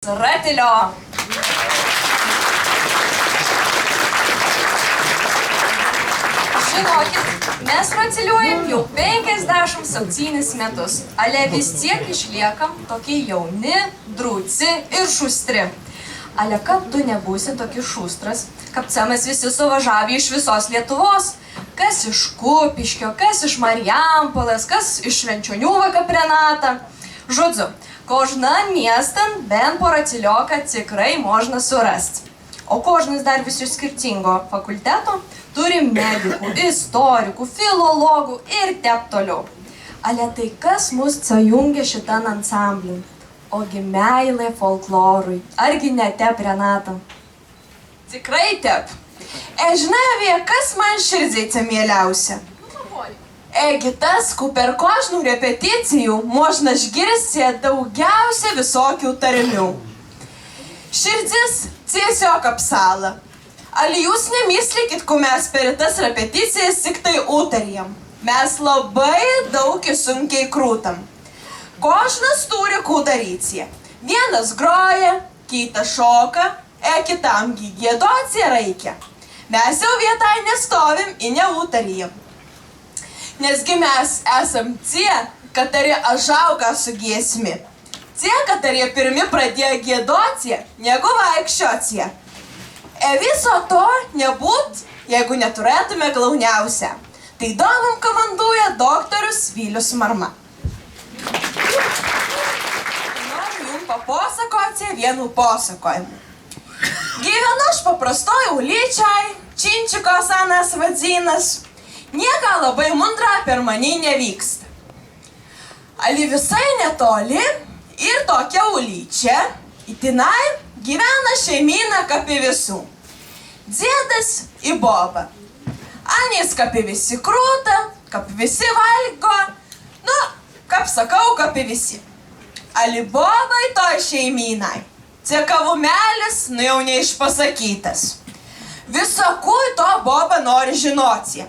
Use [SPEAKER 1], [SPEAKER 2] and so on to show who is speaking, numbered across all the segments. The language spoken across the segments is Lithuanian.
[SPEAKER 1] Ratilio. Žinokit, mes ratiliuojam jau 57 metus, ale vis tiek išliekam tokie jauni, drūci ir šustri. Ale kad tu nebūsi tokie šustras, kad mes visi suvažiavę iš visos Lietuvos, kas iš Kupiškio, kas iš Marijampolės, kas iš Švenčionių Kaprenata. Žodžiu, кожна містен бен по Ратильока tikrai можна surasti. O кожnas dar vis iš skirtingo fakulteto turi medikų, istorikų, filologų ir taip toliau. Ale tai kas mus sujungia šitan ansamblį? Ogi meilė folklorui. Argi ne tep, Renata?
[SPEAKER 2] Tikrai tep. Žinai, kas man širdžiai mieliausia? Egi tas, ku per kožnų repeticijų možna išgirsti daugiausia visokių tarmių. Širdis tiesiog apsala. Ali jūs nemyslikit, ku mes per tas repeticijas tik tai utarėm. Mes labai daug sunkiai krūtam. Kožnas turi kų daryti. Vienas groja, kitas šoka, kitam giedoti reikia. Mes jau vietai nestovim ir neutarėm. Nesgi mes esam tie, katari ažauga su giesmi. Tie, katari pirmi pradėjo giedoti, negu vaikščioti. Viso to nebūt, jeigu neturėtume glauniausią. Tai domam komanduoja doktorius Vilius Marma. Noriu jums papasakoti vienu pasakojimu. Gyvenu aš paprastoj ulyčiai, Činčikos Anas vadzinas. Nieka labai mundra per mane nevyksta. Ali visai netoli ir tokia ulyčia, itinai gyvena šeimyna kapivisų. Dėdas į bobą. Anės kapivisi krūta, kapivisi valgo, kaip sakau, kapivisi. Ali bobai toj šeimynai. Cekavumelis, jau neišpasakytas. Visakui to boba nori žinoti.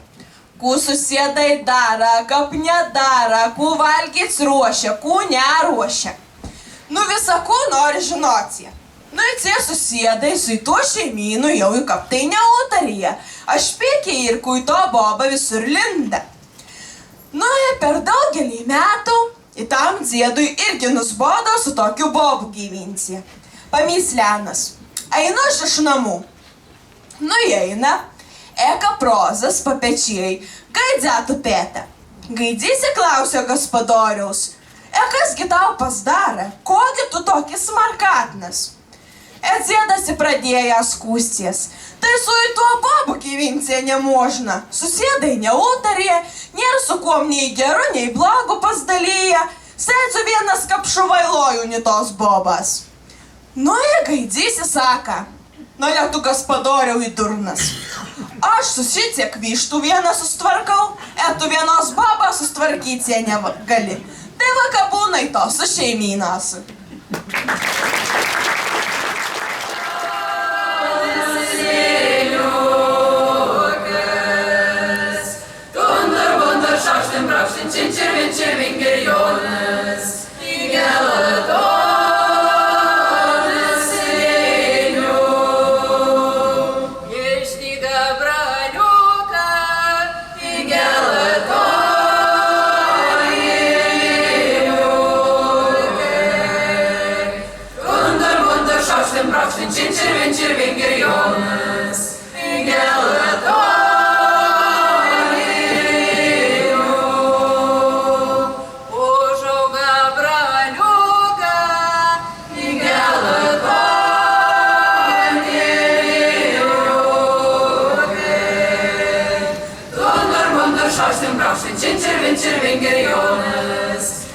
[SPEAKER 2] Kų susėdai dara, kap nedara, kų valgyt ruošia, kų neruošia. Visakų nori žinoti. Ir tie susėdai su tuo šeimynu jau į kap tai neutarėje. Aš pėkiai ir kų to boba visur linda. Ir per daugelį metų į tam dziedui irgi nusbodo su tokiu bobu gyvinti. Pamyslenas. Einu aš iš namų. Eina. Eka prozas papečiai, gaidzetų pėtę. Gaidzysi klausia gaspadoriaus. Kasgi tau pasdarė, kogi tu tokis markatnas? Dzėdasi pradėjo skūsties. Tai su į tuo bobu gyvinti nemožna. Susėdai neutarė, nėra su kuom nei geru, nei blogu pasdalyje. Sėdžiu vienas kapšuvailojų nitos bobas. Ir gaidzysi saka. Tu gaspadoriau į durnas. Aš susitiek vištų vieną sustvarkau, tu vienos babą sustvarkyti negali. Tai vakabūnai to su šeimynas.
[SPEAKER 3] Červin, červin, gerjonas,